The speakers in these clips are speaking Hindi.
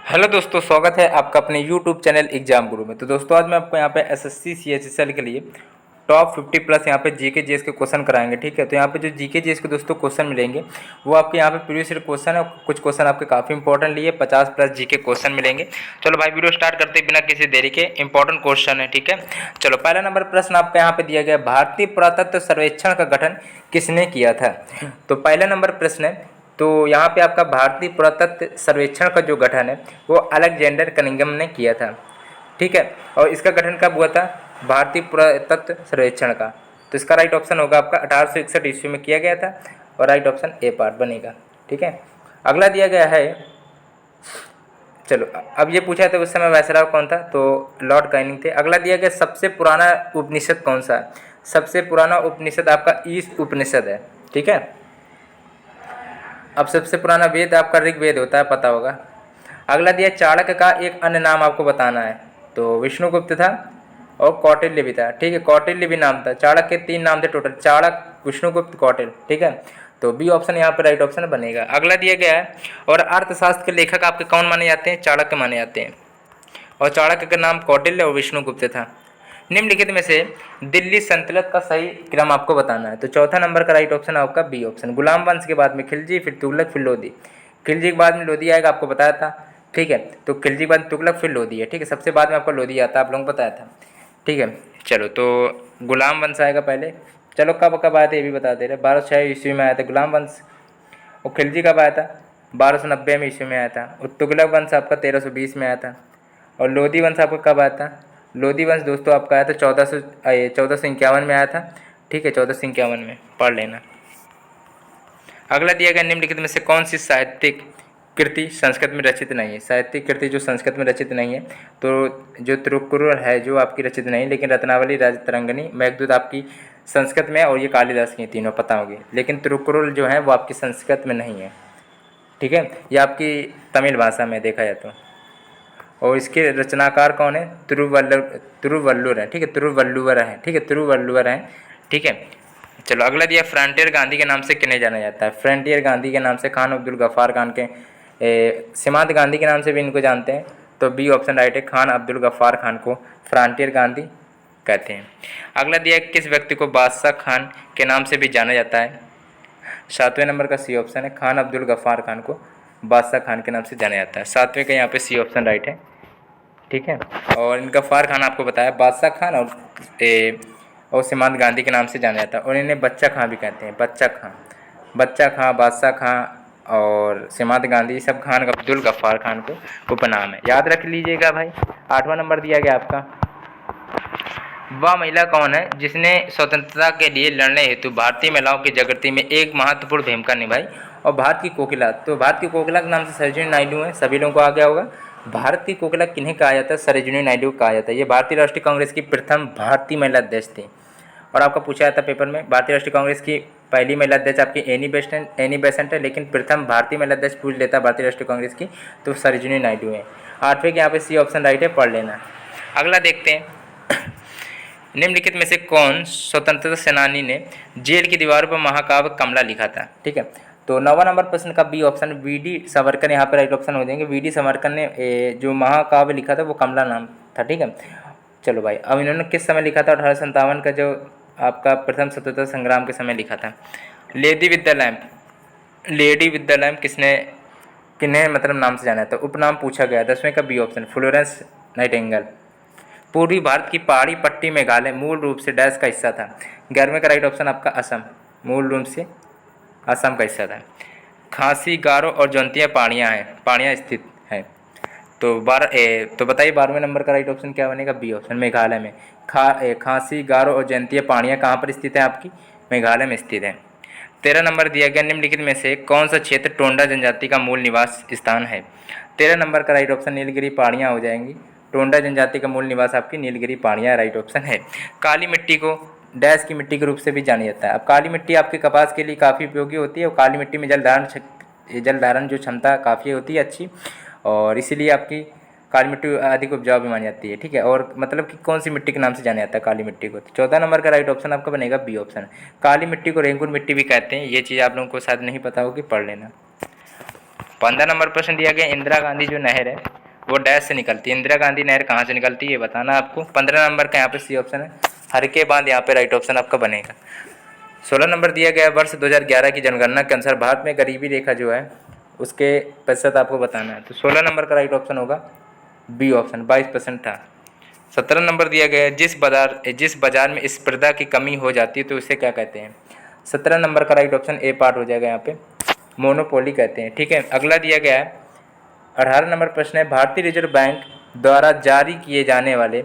हेलो दोस्तों, स्वागत है आपका अपने यूट्यूब चैनल एग्जाम गुरु में। तो दोस्तों, आज मैं आपको यहाँ पे एसएससी सीएचएसएल के लिए टॉप 50 प्लस यहाँ पे जीके जीएस के क्वेश्चन कराएंगे। ठीक है, तो यहाँ पे जो जीके जीएस के दोस्तों क्वेश्चन मिलेंगे वो आपके यहाँ पे प्रीवियस ईयर क्वेश्चन है। कुछ क्वेश्चन आपके काफ़ी इंपॉर्टेंट लिए 50 प्लस जीके क्वेश्चन मिलेंगे। चलो भाई, वीडियो स्टार्ट करते बिना किसी देरी के। इंपॉर्टेंट क्वेश्चन है, ठीक है। चलो, पहला नंबर प्रश्न आपका यहाँ पे दिया गया, भारतीय पुरातत्व सर्वेक्षण का गठन किसने किया था। तो पहला नंबर प्रश्न है, तो यहाँ पे आपका भारतीय पुरातत्व सर्वेक्षण का जो गठन है वो अलेक्जेंडर कनिंघम ने किया था। ठीक है, और इसका गठन कब हुआ था, भारतीय पुरातत्व सर्वेक्षण का। तो इसका राइट ऑप्शन होगा आपका 1861 ईस्वी में किया गया था, और राइट ऑप्शन ए पार्ट बनेगा। ठीक है, अगला दिया गया है। चलो, अब ये पूछा था उस समय वायसराय कौन था, तो लॉर्ड कैनिंग थे। अगला दिया गया, सबसे पुराना उपनिषद कौन सा है। सबसे पुराना उपनिषद आपका ईश उपनिषद है। ठीक है, अब सबसे पुराना वेद आपका ऋग्वेद होता है, पता होगा। अगला दिया, चाणक्य का एक अन्य नाम आपको बताना है। तो विष्णुगुप्त था और कौटिल्य भी था। ठीक है, कौटिल्य भी नाम था। चाणक्य के 3 नाम थे टोटल, चाणक्य, विष्णुगुप्त, कौटिल्य। ठीक है, तो बी ऑप्शन यहाँ पर राइट ऑप्शन बनेगा। अगला दिया गया है, और अर्थशास्त्र के लेखक आपके कौन माने जाते हैं, चाणक्य माने जाते हैं, और चाणक्य का नाम कौटिल्य और विष्णुगुप्त था। निम्नलिखित में से दिल्ली संतुलत का सही क्रम आपको बताना है। तो चौथा नंबर का राइट ऑप्शन है आपका बी ऑप्शन। गुलाम वंश के बाद में खिलजी, फिर तुगलक, फिर लोधी। खिलजी के बाद में लोधी आएगा, आपको बताया था। ठीक है, तो खिलजी के बाद तुगलक, फिर लोधी है। ठीक है, सबसे बाद में आपका लोधी आता है, आप लोगों को बताया था। ठीक है, चलो, तो गुलाम वंश आएगा पहले। चलो, कब कब आए थे ये भी बता दे रहे। 1206 ईस्वी में आया था गुलाम वंश। और खिलजी कब आया था, 1290 में ईस्वी में आया था। और तुगलक वंश आपका 1320 में आया था। और लोधी वंश आपका कब आया था, लोधी वंश दोस्तों आपका आया था 1451 में आया था। ठीक है, 1451 में, पढ़ लेना। अगला दिया गया, निम्नलिखित में से कौन सी साहित्यिक कृति संस्कृत में रचित नहीं है। साहित्यिक कृति जो संस्कृत में रचित नहीं है, तो जो तिरुक्कुरल है जो आपकी रचित नहीं, लेकिन रत्नावली, राजतरंगिणी, मेघदूत आपकी संस्कृत में है, और ये कालिदास की तीनों पता होगी। लेकिन तिरुक्कुरल जो है वो आपकी संस्कृत में नहीं है। ठीक है, ये आपकी तमिल भाषा में देखा जाए तो। और इसके रचनाकार कौन है, तिरुवल्लुवर है। ठीक है, तिरुवल्लुवर है। ठीक है, तिरुवल्लुवर है। ठीक है, चलो, अगला दिया, फ्रंटियर गांधी के नाम से किन्हें जाना जाता है। फ्रंटियर गांधी के नाम से खान अब्दुल गफ्फार खान के, सीमांत गांधी के नाम से भी इनको जानते हैं। तो बी ऑप्शन राइट है, खान अब्दुल गफ्फार खान को फ्रंटियर गांधी कहते हैं। अगला दिया, किस व्यक्ति को बादशाह खान के नाम से भी जाना जाता है। 7वें नंबर का सी ऑप्शन है, खान अब्दुल गफ्फार खान को बादशाह खान के नाम से जाना जाता है। 7वें का यहाँ पे सी ऑप्शन राइट है। ठीक है, और इनका गफ्फार खान आपको बताया, बादशाह खान और सीमांत गांधी के नाम से जाना जाता है। और इन्हें बच्चा खां भी कहते हैं, बच्चा खां, बच्चा खां, बादशाह खां और सीमांत गांधी, सब खान अब्दुल गफ्फार खान को उपनाम है, याद रख लीजिएगा भाई। 8वां नंबर दिया गया आपका, वह महिला कौन है जिसने स्वतंत्रता के लिए लड़ने हेतु भारतीय महिलाओं की जागृति में एक महत्वपूर्ण भूमिका निभाई। और भारत की कोकिला, तो भारत की कोकिला के नाम से सरोजिनी नायडू है, सभी लोगों को आ गया होगा। भारत की कोकिला किन्हें कहा जाता है, सरोजिनी नायडू को कहा जाता है। ये भारतीय राष्ट्रीय कांग्रेस की प्रथम भारतीय महिला अध्यक्ष थी। और आपका पूछा जाता है पेपर में, भारतीय राष्ट्रीय कांग्रेस की पहली महिला अध्यक्ष आपकी एनी बेसेंट है, लेकिन प्रथम भारतीय महिला अध्यक्ष पूछ लेता है भारतीय राष्ट्रीय कांग्रेस की, तो सरोजिनी नायडू है। 8वें के यहाँ पे सी ऑप्शन राइट है, पढ़ लेना। अगला देखते हैं, निम्नलिखित में से कौन स्वतंत्रता सेनानी ने जेल की दीवारों पर महाकाव्य कमला लिखा था। ठीक है, तो 9वां नंबर प्रश्न का बी ऑप्शन, वीडी सावरकर यहाँ पर राइट ऑप्शन हो जाएंगे। वीडी सावरकर ने जो महाकाव्य लिखा था वो कमला नाम था। ठीक है, चलो भाई, अब इन्होंने किस समय लिखा था, 1857 का जो आपका प्रथम स्वतंत्रता संग्राम के समय लिखा था। Lady with the lamp, lady with the lamp किसने, किन्हें मतलब नाम से जाना था, उपनाम पूछा गया। 10वें का बी ऑप्शन, फ्लोरेंस नाइटिंगेल। पूर्वी भारत की पहाड़ी पट्टी मेघालय मूल रूप से डैश का हिस्सा था। 11वें का राइट ऑप्शन आपका असम, मूल रूप से असम का हिस्सा था। खासी, गारो और जौंतिया पहाड़ियाँ स्थित हैं। तो तो बताइए 12वें नंबर का राइट ऑप्शन क्या बनेगा, बी ऑप्शन, मेघालय में। खासी, गारो और जौंतिया पहाड़ियाँ कहाँ पर स्थित है आपकी, मेघालय में स्थित है। 13 नंबर दिया गया, निम्नलिखित में से कौन सा क्षेत्र टोंडा जनजाति का मूल निवास स्थान है। 13 नंबर का राइट ऑप्शन नीलगिरी पहाड़ियाँ हो जाएंगी। टोंडा जनजाति का मूल निवास आपकी नीलगिरी पहाड़ियाँ राइट ऑप्शन है। काली मिट्टी को डैश की मिट्टी के रूप से भी जाना जाता है। अब काली मिट्टी आपके कपास के लिए काफ़ी उपयोगी होती है, और काली मिट्टी में जल धारण जो क्षमता काफ़ी होती है अच्छी, और इसीलिए आपकी काली मिट्टी अधिक उपजाऊ भी मानी जाती है। ठीक है, और मतलब कि कौन सी मिट्टी के नाम से जाना जाता है काली मिट्टी को, तो 14 नंबर का राइट ऑप्शन आपका बनेगा बी ऑप्शन। काली मिट्टी को रेंगुन मिट्टी भी कहते हैं, ये चीज़ आप लोगों को शायद नहीं पता होगी, पढ़ लेना। 15 नंबर प्रश्न दिया गया, इंदिरा गांधी जो नहर है वो डैश से निकलती है। इंदिरा गांधी नहर कहाँ से निकलती है ये बताना आपको। 15 नंबर का यहाँ पे सी ऑप्शन है, हर के बांध यहाँ पे राइट ऑप्शन आपका बनेगा। 16 नंबर दिया गया, वर्ष 2011 की जनगणना के अनुसार भारत में गरीबी रेखा जो है उसके प्रतिशत आपको बताना है। तो 16 नंबर का राइट ऑप्शन होगा बी ऑप्शन, 22% था। 17 नंबर दिया गया है, जिस बाजार में स्पर्धा की कमी हो जाती है तो उसे क्या कहते हैं। 17 नंबर का राइट ऑप्शन ए पार्ट हो जाएगा, यहाँ पे मोनोपोली कहते हैं। ठीक है, अगला दिया गया है 18 नंबर प्रश्न है, भारतीय रिजर्व बैंक द्वारा जारी किए जाने वाले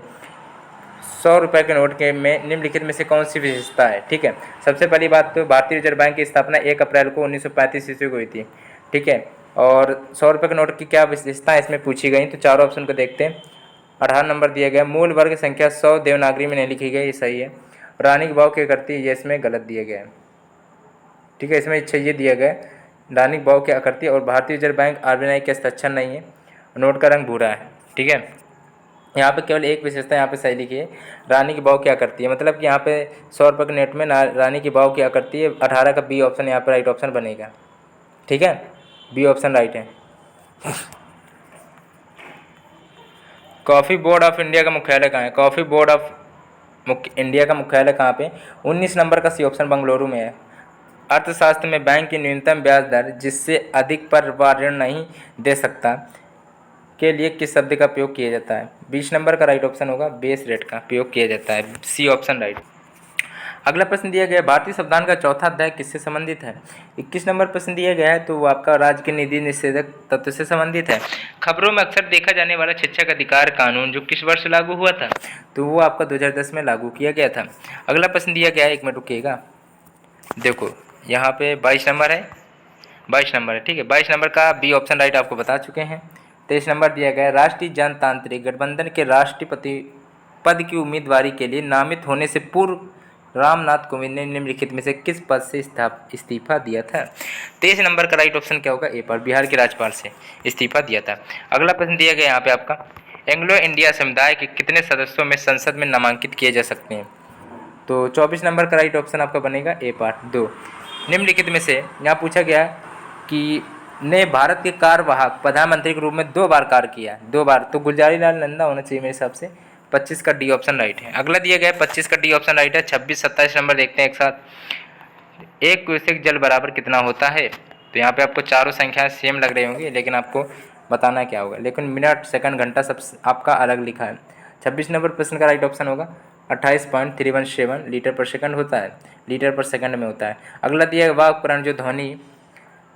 100 रुपये के नोट के में निम्नलिखित में से कौन सी विशेषता है। ठीक है, सबसे पहली बात तो भारतीय रिजर्व बैंक की स्थापना 1 अप्रैल को 1935 ईस्वी को हुई थी। ठीक है, और 100 रुपये के नोट की क्या विशेषता इसमें पूछी गई, तो चारों ऑप्शन को देखते हैं। 18 नंबर दिया गया, मूल वर्ग संख्या 100 देवनागरी में नहीं लिखी गई, ये सही है। रानी की भाव क्या करती है, ये इसमें गलत दिया गया है। ठीक है, इसमें ये दिया गया है, रानी की भाव क्या करती है और भारतीय रिजर्व बैंक RBI के हस्ताक्षर नहीं है, नोट का रंग भूरा है। ठीक है, यहाँ पे केवल एक विशेषता यहाँ पे सही लिखी है, रानी की भाव क्या करती है, मतलब कि यहाँ पे 100 रुपये के नोट में रानी की भाव क्या करती है। 18 का बी ऑप्शन यहाँ पे राइट ऑप्शन बनेगा। ठीक है, बी ऑप्शन राइट है। कॉफ़ी बोर्ड ऑफ इंडिया का मुख्यालय कहाँ है। कॉफ़ी बोर्ड ऑफ इंडिया का मुख्यालय कहाँ पे, 19 नंबर का सी ऑप्शन बेंगलुरु में है। अर्थशास्त्र में बैंक की न्यूनतम ब्याज दर जिससे अधिक पर वह ऋण नहीं दे सकता के लिए किस शब्द का प्रयोग किया जाता है। 20 नंबर का राइट ऑप्शन होगा बेस रेट का प्रयोग किया जाता है, सी ऑप्शन राइट। अगला प्रश्न दिया गया है, भारतीय संविधान का चौथा अध्याय किससे संबंधित है। 21 नंबर प्रश्न दिया गया है, तो वो आपका राज्य के निधि निषेधक तत्व से संबंधित है। खबरों में अक्सर देखा जाने वाला शिक्षक अधिकार कानून जो किस वर्ष लागू हुआ था, तो वो आपका 2010 में लागू किया गया था। अगला प्रश्न दिया गया है, 1 मिनट रुकिएगा, देखो यहाँ पे 22 नंबर है, 22 नंबर है। ठीक है, 22 नंबर का बी ऑप्शन राइट आपको बता चुके हैं। 23 नंबर दिया गया है, राष्ट्रीय जनतांत्रिक गठबंधन के राष्ट्रपति पद की उम्मीदवारी के लिए नामित होने से पूर्व रामनाथ कोविंद ने निम्नलिखित में से किस पद से इस्तीफा दिया था। 23 नंबर का राइट ऑप्शन क्या होगा, ए पर, बिहार के राज्यपाल से इस्तीफा दिया था। अगला प्रश्न दिया गया यहाँ पे आपका, एंग्लो इंडिया समुदाय के कितने सदस्यों में संसद में नामांकित किए जा सकते हैं, तो 24 नंबर का राइट ऑप्शन आपका बनेगा ए पार्ट 2। निम्नलिखित में से यहाँ पूछा गया कि ने भारत के कार्यवाहक प्रधानमंत्री के रूप में 2 बार कार्य किया, 2 बार, तो गुलजारी लाल नंदा होना चाहिए मेरे हिसाब से। 25 का डी ऑप्शन राइट है। अगला दिया गया है 25 का डी ऑप्शन राइट है। 26 27 नंबर देखते हैं एक साथ। 1 क्यूसेक जल बराबर कितना होता है, तो यहाँ पे आपको चारों संख्याएं सेम लग रही होंगी, लेकिन आपको बताना क्या होगा, लेकिन मिनट सेकंड घंटा सब आपका अलग लिखा है। 26 नंबर प्रश्न का राइट ऑप्शन होगा 28.317 लीटर पर सेकंड होता है, लीटर पर सेकंड में होता है। अगला दिया गया, वह उपकरण जो ध्वनि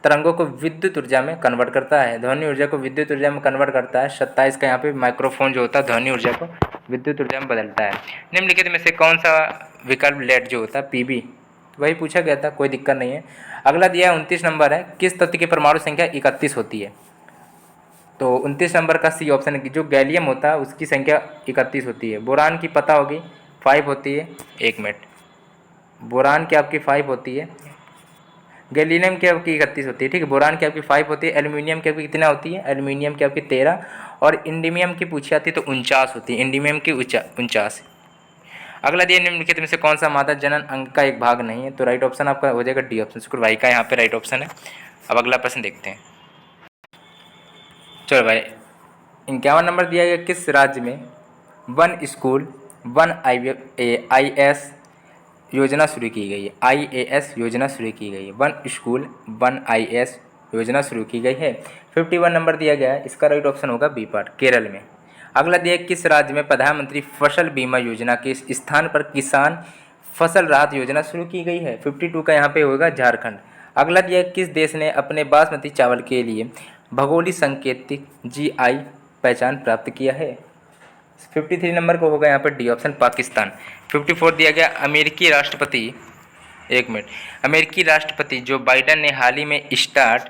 तरंगों को विद्युत ऊर्जा में कन्वर्ट करता है, ध्वनि ऊर्जा को विद्युत ऊर्जा में कन्वर्ट करता है। 27 का यहाँ पे माइक्रोफोन जो होता है ध्वनि ऊर्जा को विद्युत ऊर्जा में बदलता है। निम्नलिखित में से कौन सा विकल्प लेड जो होता है पीबी, वही पूछा गया था, कोई दिक्कत नहीं है। अगला दिया 29 नंबर है, किस तत्व की परमाणु संख्या 31 होती है, तो 29 नंबर का सी ऑप्शन है, जो गैलियम होता है उसकी संख्या 31 होती है। बोरान की पता होगी 5 होती है, 1 मिनट, बोरान की आपकी 5 होती है, गैलियम की आपकी 31 होती है। ठीक है, बोरान की आपकी 5 होती है, एल्यूमिनियम की आपकी कितना होती है, एल्यूमिनियम की आपकी 13, और इंडीमियम की पूछी जाती है तो 49 होती है, इंडीमियम की 49। अगला दिया, निम्नलिखित में से कौन सा मादा जनन अंग का एक भाग नहीं है, तो राइट ऑप्शन आपका हो जाएगा डी ऑप्शन, शुक्रवाहिका यहाँ पे राइट ऑप्शन है। अब अगला प्रश्न देखते हैं। चलो भाई, 51 नंबर दिया गया, किस राज्य में वन स्कूल वन IAS योजना शुरू की गई है, IAS योजना शुरू की गई है, वन स्कूल वन IAS योजना शुरू की गई है। 51 नंबर दिया गया है, इसका राइट ऑप्शन होगा बी पार्ट, केरल में। अगला दिया, किस राज्य में प्रधानमंत्री फसल बीमा योजना के स्थान पर किसान फसल राहत योजना शुरू की गई है। 52 का यहाँ पे होगा झारखंड। अगला दिया, किस देश ने अपने बासमती चावल के लिए भौगोलिक सांकेतिक GI पहचान प्राप्त किया है। 53 नंबर को होगा यहाँ पर डी ऑप्शन, पाकिस्तान। 54 दिया गया, अमेरिकी राष्ट्रपति, 1 मिनट, अमेरिकी राष्ट्रपति जो बाइडेन ने हाल ही में स्टार्ट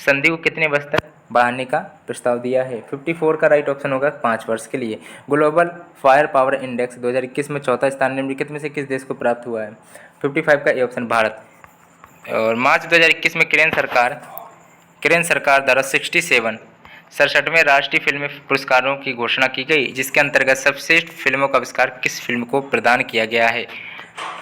संधि को कितने वर्ष तक बढ़ाने का प्रस्ताव दिया है। 54 का राइट ऑप्शन होगा 5 वर्ष के लिए। ग्लोबल फायर पावर इंडेक्स 2021 में चौथा स्थान निम्नलिखित में से किस देश को प्राप्त हुआ है। 55 का ए ऑप्शन, भारत। और मार्च 2021 में केरन सरकार द्वारा 67वें राष्ट्रीय फिल्म पुरस्कारों की घोषणा की गई, जिसके अंतर्गत सर्वश्रेष्ठ फिल्मों का पुरस्कार किस फिल्म को प्रदान किया गया है।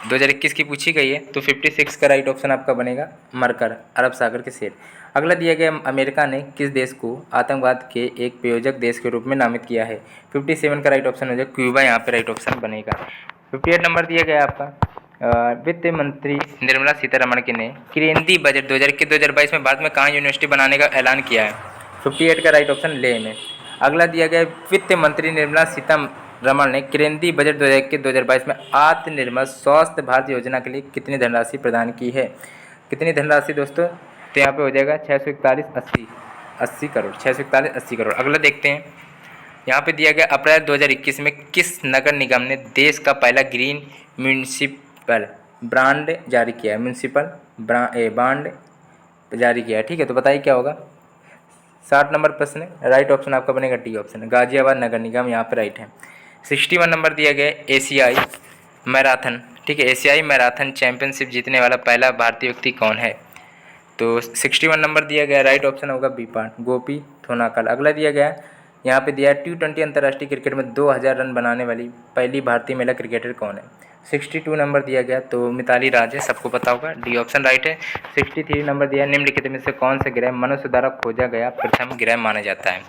2021 की पूछी गई है, तो 56 का राइट ऑप्शन आपका बनेगा मरकर, अरब सागर के शेर। अगला दिया गया, अमेरिका ने किस देश को आतंकवाद के एक प्रायोजक देश के रूप में नामित किया है? 57 का राइट ऑप्शन हो जाएगा क्यूबा, यहाँ पे राइट ऑप्शन बनेगा। 58 नंबर दिया गया आपका, वित्त मंत्री निर्मला सीतारमण की ने केंद्रीय बजट 2021-2022 में भारत में कहाँ यूनिवर्सिटी बनाने का ऐलान किया है? 58 का राइट ऑप्शन लेह में। अगला दिया गया, वित्त मंत्री निर्मला सीतारमण ने केंद्रीय बजट 2021-2022 में आत्मनिर्भर स्वस्थ भारत योजना के लिए कितनी धनराशि प्रदान की है? कितनी धनराशि दोस्तों? तो यहाँ पे हो जाएगा 641 करोड़, 641 करोड़। अगला देखते हैं, यहाँ पे दिया गया, अप्रैल 2021 में किस नगर निगम ने देश का पहला ग्रीन म्यूनिसिपल ब्रांड जारी किया है? म्यूनिसिपल बांड जारी किया है, ठीक है। तो बताइए क्या होगा? 60 नंबर प्रश्न, राइट ऑप्शन आपका बनेगा डी ऑप्शन, गाजियाबाद नगर निगम, यहाँ पे राइट है। 61 नंबर दिया गया, एशियाई मैराथन, ठीक है, एशियाई मैराथन चैंपियनशिप जीतने वाला पहला भारतीय व्यक्ति कौन है? तो 61 नंबर दिया गया, राइट ऑप्शन होगा बी पार्ट, गोपी थोनाकल। अगला दिया गया, यहाँ पे दिया T20 अंतर्राष्ट्रीय क्रिकेट में 2000 रन बनाने वाली पहली भारतीय महिला क्रिकेटर कौन है? 62 नंबर दिया गया, तो मिताली राज है, सबको पता होगा, डी ऑप्शन राइट है। 63 नंबर दिया, निम्नलिखित में से कौन सा ग्रह मनुष्य द्वारा खोजा गया प्रथम ग्रह माना जाता है?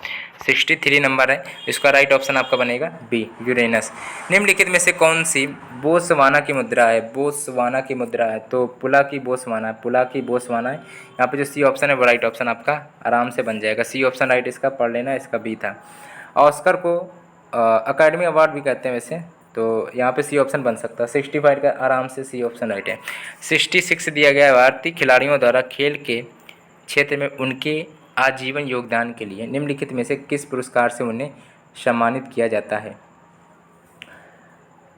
63 नंबर है, इसका राइट ऑप्शन आपका बनेगा बी, यूरेनस। निम्नलिखित में से कौन सी बोत्सवाना की मुद्रा है? बोत्सवाना की मुद्रा है, तो पुला की बोत्सवाना है, पुला की बोत्सवाना है। यहाँ पे जो सी ऑप्शन है वो राइट ऑप्शन आपका आराम से बन जाएगा, सी ऑप्शन राइट, इसका पढ़ लेना, इसका बी था। ऑस्कर को अकेडमी अवार्ड भी कहते हैं वैसे, तो यहाँ पे सी ऑप्शन बन सकता है। 65 का आराम से सी ऑप्शन राइट है। 66 दिया गया, भारतीय खिलाड़ियों द्वारा खेल के क्षेत्र में उनके आजीवन योगदान के लिए निम्नलिखित में से किस पुरस्कार से उन्हें सम्मानित किया जाता है?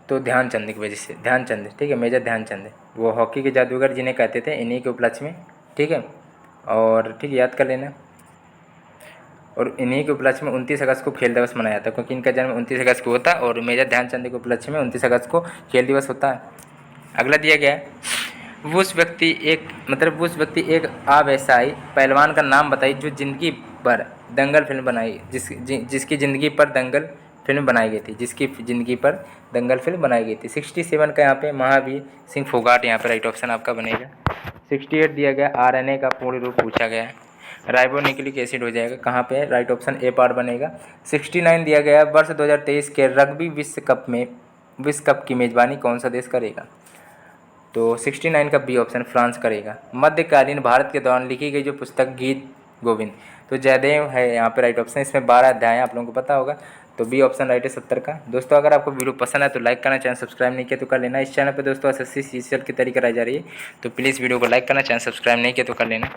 तो ध्यानचंद की वजह से, ध्यानचंद, ठीक है, मेजर ध्यानचंद, वो हॉकी के जादूगर जिन्हें कहते थे, इन्हीं के उपलक्ष्य में, ठीक है। और ठीक है, याद कर लेना। और इन्हीं के उपलक्ष्य में 29 अगस्त को खेल दिवस मनाया जाता है, क्योंकि इनका जन्म 29 अगस्त को होता है और मेजर ध्यानचंद के उपलक्ष्य में 29 अगस्त को खेल दिवस होता है। अगला दिया गया है, उस व्यक्ति एक अव्यवसायी पहलवान का नाम बताइए जो जिंदगी पर दंगल फिल्म बनाई, जिसकी ज़िंदगी पर दंगल फिल्म बनाई गई थी, जिसकी ज़िंदगी पर दंगल फिल्म बनाई गई थी। 67 का यहाँ पे महावीर सिंह फोगाट, यहाँ पे राइट ऑप्शन आपका बनेगा। 68 दिया गया, RNA का पूर्ण रूप पूछा गया है, राइबोन्यूक्लिक एसिड हो जाएगा, कहाँ पे है? राइट ऑप्शन ए पार्ट बनेगा। 69 दिया गया, वर्ष 2023 के रग्बी विश्व कप की मेज़बानी कौन सा देश करेगा? तो 69 का बी ऑप्शन, फ्रांस करेगा। मध्यकालीन भारत के दौरान लिखी गई जो पुस्तक गीत गोविंद, तो जयदेव है यहाँ पे राइट ऑप्शन, इसमें 12 अध्याय हैं, आप लोगों को पता होगा, तो बी ऑप्शन राइट है 70 का। दोस्तों अगर आपको वीडियो पसंद है तो लाइक करना, चैनल सब्सक्राइब नहीं किया तो कर लेना। इस चैनल पे दोस्तों SSC CGL की तैयारी कराई जा रही है, तो प्लीज़ वीडियो को लाइक करना, चैनल सब्सक्राइब नहीं किया तो कर लेना।